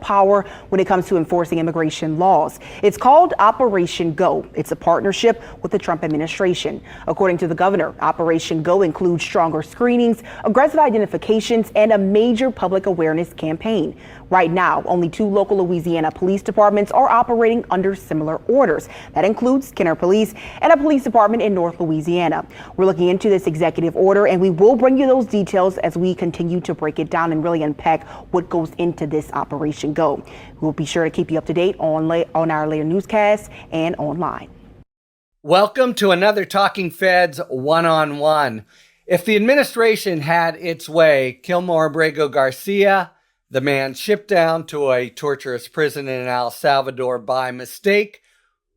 power when it comes to enforcing immigration laws. It's called Operation Go. It's a partnership with the Trump administration. According to the governor, Operation Go includes stronger screenings, aggressive identifications, and a major public awareness campaign. Right now, only 2 local Louisiana police departments are operating under similar orders. That includes Kenner Police and a police department in North Louisiana. We're looking into this executive order, and we will bring you those details as we continue to break it down and really unpack what goes into this Operation Go. We'll be sure to keep you up to date on our later newscasts and online. Welcome to another Talking Feds one-on-one. If the administration had its way, Quilmor Abrego Garcia, the man shipped down to a torturous prison in El Salvador by mistake,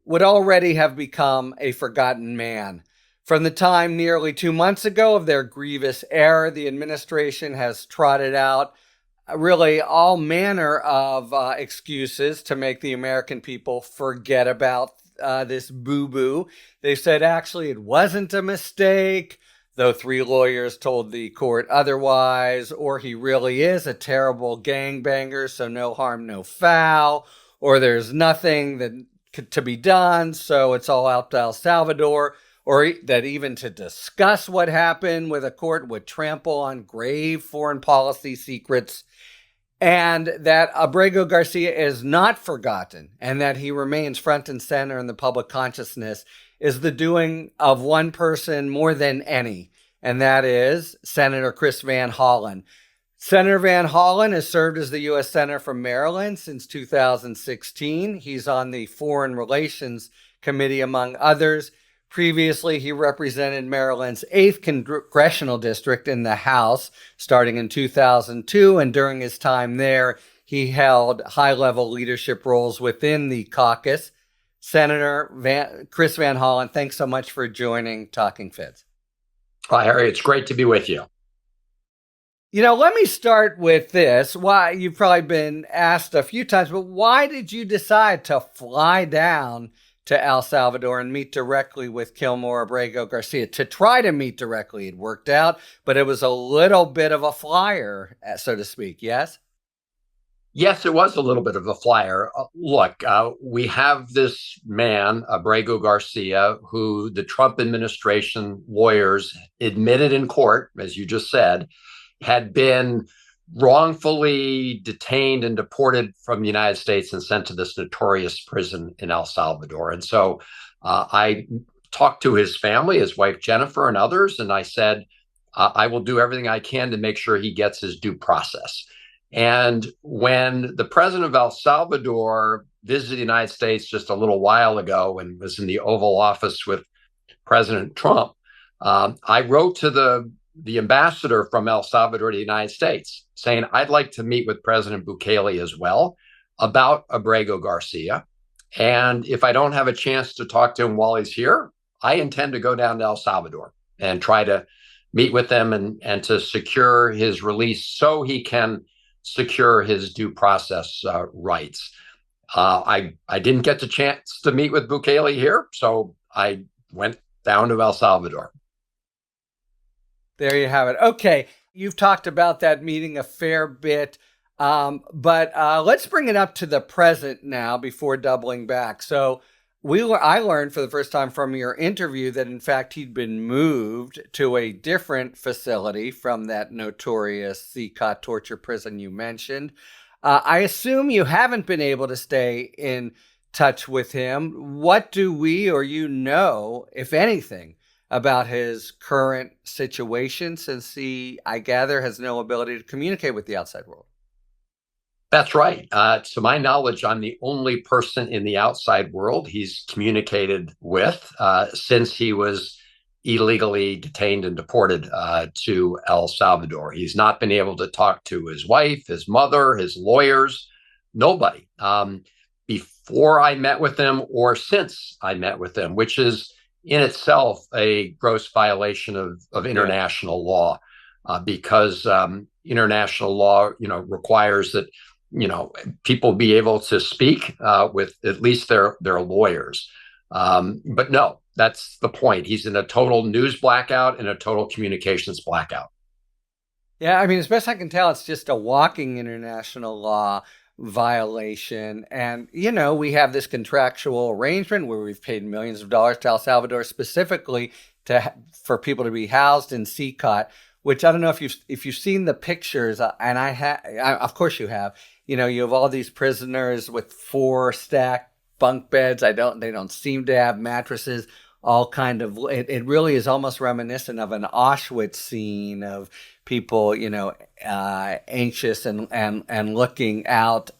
would already have become a forgotten man. From the time nearly 2 months ago of their grievous error, the administration has trotted out really all manner of excuses to make the American people forget about this boo-boo. They said actually it wasn't a mistake, though 3 lawyers told the court otherwise, or he really is a terrible gangbanger, so no harm, no foul, or there's nothing to be done, so it's all out to El Salvador, or that even to discuss what happened with a court would trample on grave foreign policy secrets, and that Abrego Garcia is not forgotten, and that he remains front and center in the public consciousness is the doing of one person more than any, and that is Senator Chris Van Hollen. Senator Van Hollen has served as the U.S. Senator from Maryland since 2016. He's on the Foreign Relations Committee, among others. Previously, he represented Maryland's 8th congressional district in the House, starting in 2002, and during his time there, he held high-level leadership roles within the caucus. Senator Chris Van Hollen, thanks so much for joining Talking Feds. Hi, Harry. It's great to be with you. You know, let me start with this. Why, you've probably been asked a few times, but why did you decide to fly down to El Salvador and meet directly with Quilmor Abrego Garcia? To try to meet directly, it worked out, but it was a little bit of a flyer, so to speak, yes? Yes, it was a little bit of a flyer. Look, we have this man, Abrego Garcia, who the Trump administration lawyers admitted in court, as you just said, had been wrongfully detained and deported from the United States and sent to this notorious prison in El Salvador. And so I talked to his family, his wife, Jennifer, and others, and I said, I will do everything I can to make sure he gets his due process. And when the president of El Salvador visited the United States just a little while ago and was in the Oval Office with President Trump, I wrote to the ambassador from El Salvador to the United States saying, I'd like to meet with President Bukele as well about Abrego Garcia. And if I don't have a chance to talk to him while he's here, I intend to go down to El Salvador and try to meet with them and to secure his release so he can secure his due process rights. I didn't get the chance to meet with Bukele here, so I went down to El Salvador. There you have it. Okay, you've talked about that meeting a fair bit, but let's bring it up to the present now before doubling back. So I learned for the first time from your interview that, in fact, he'd been moved to a different facility from that notorious CCOT torture prison you mentioned. I assume you haven't been able to stay in touch with him. What do we or you know, if anything, about his current situation, since he, I gather, has no ability to communicate with the outside world? That's right. To my knowledge, I'm the only person in the outside world he's communicated with since he was illegally detained and deported to El Salvador. He's not been able to talk to his wife, his mother, his lawyers, nobody, before I met with him or since I met with him, which is in itself a gross violation of international law, because international law, requires that people be able to speak with at least their lawyers. But no, that's the point. He's in a total news blackout and a total communications blackout. Yeah, I mean, as best I can tell, it's just a walking international law. violation. And, you know, we have this contractual arrangement where we've paid millions of dollars to El Salvador specifically for people to be housed in CCOT, which I don't know if you've seen the pictures, and of course you have. You know, you have all these prisoners with 4 stacked bunk beds. They don't seem to have mattresses. All kind of, it really is almost reminiscent of an Auschwitz scene of people, you know, anxious and looking out.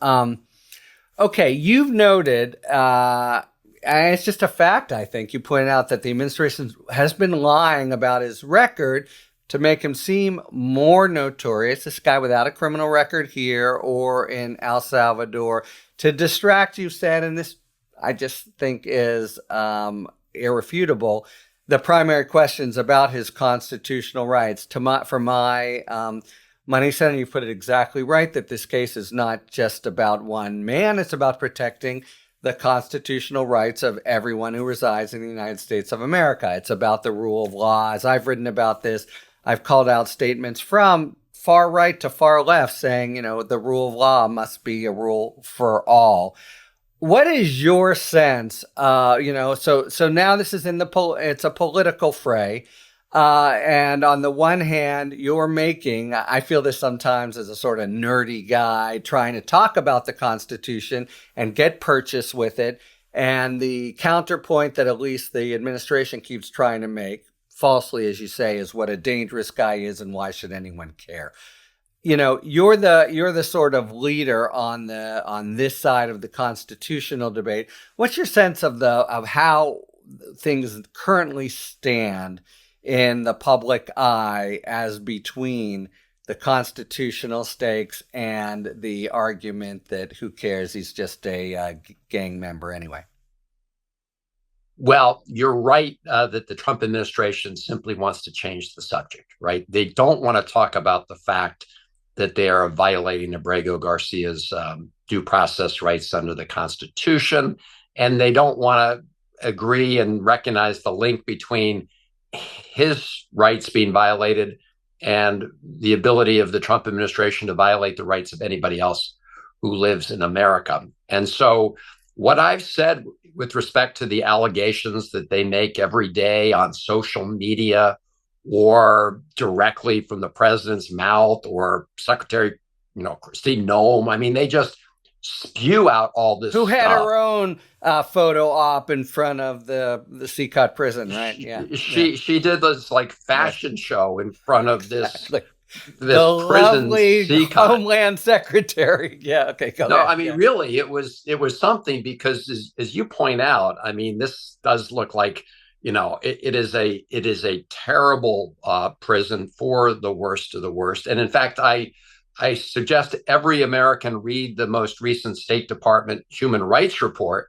Okay, you've noted, and it's just a fact, I think, you pointed out that the administration has been lying about his record to make him seem more notorious, this guy without a criminal record here or in El Salvador, to distract, you said, and this I just think is irrefutable, the primary questions about his constitutional rights. For my money, Senator, you put it exactly right, that this case is not just about one man. It's about protecting the constitutional rights of everyone who resides in the United States of America. It's about the rule of law. As I've written about this, I've called out statements from far right to far left saying, you know, the rule of law must be a rule for all. What is your sense? You know, so now this is it's a political fray. And on the one hand, I feel this sometimes as a sort of nerdy guy trying to talk about the Constitution and get purchase with it. And the counterpoint that at least the administration keeps trying to make, falsely, as you say, is what a dangerous guy is and why should anyone care? You know, you're the sort of leader on this side of the constitutional debate. What's your sense of how things currently stand in the public eye as between the constitutional stakes and the argument that who cares, he's just a gang member anyway? Well, you're right that the Trump administration simply wants to change the subject, right? They don't want to talk about the fact that they are violating Abrego Garcia's due process rights under the Constitution. And they don't want to agree and recognize the link between his rights being violated and the ability of the Trump administration to violate the rights of anybody else who lives in America. And so what I've said with respect to the allegations that they make every day on social media or directly from the president's mouth or Secretary, Christine Noem. I mean, they just spew out all this Who had stuff. her own photo op in front of the CCOT prison, right? Yeah. She did this like fashion show in front of this the prison lovely CCOT. Homeland Secretary. Yeah. Okay. Go ahead. I mean, really, it was something because as you point out, I mean, this does look like, it is a terrible prison for the worst of the worst. And in fact, I suggest every American read the most recent State Department Human Rights Report,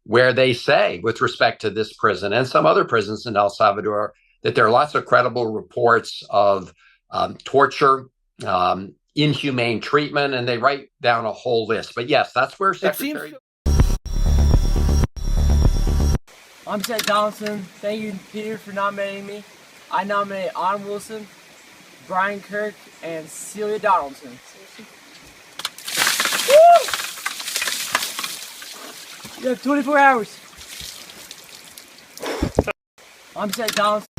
where they say, with respect to this prison and some other prisons in El Salvador, that there are lots of credible reports of torture, inhumane treatment, and they write down a whole list. But yes, that's where Secretary. I'm Seth Donaldson. Thank you, Peter, for nominating me. I nominate Autumn Wilson, Brian Kirk, and Celia Donaldson. Woo! You have 24 hours. I'm Seth Donaldson.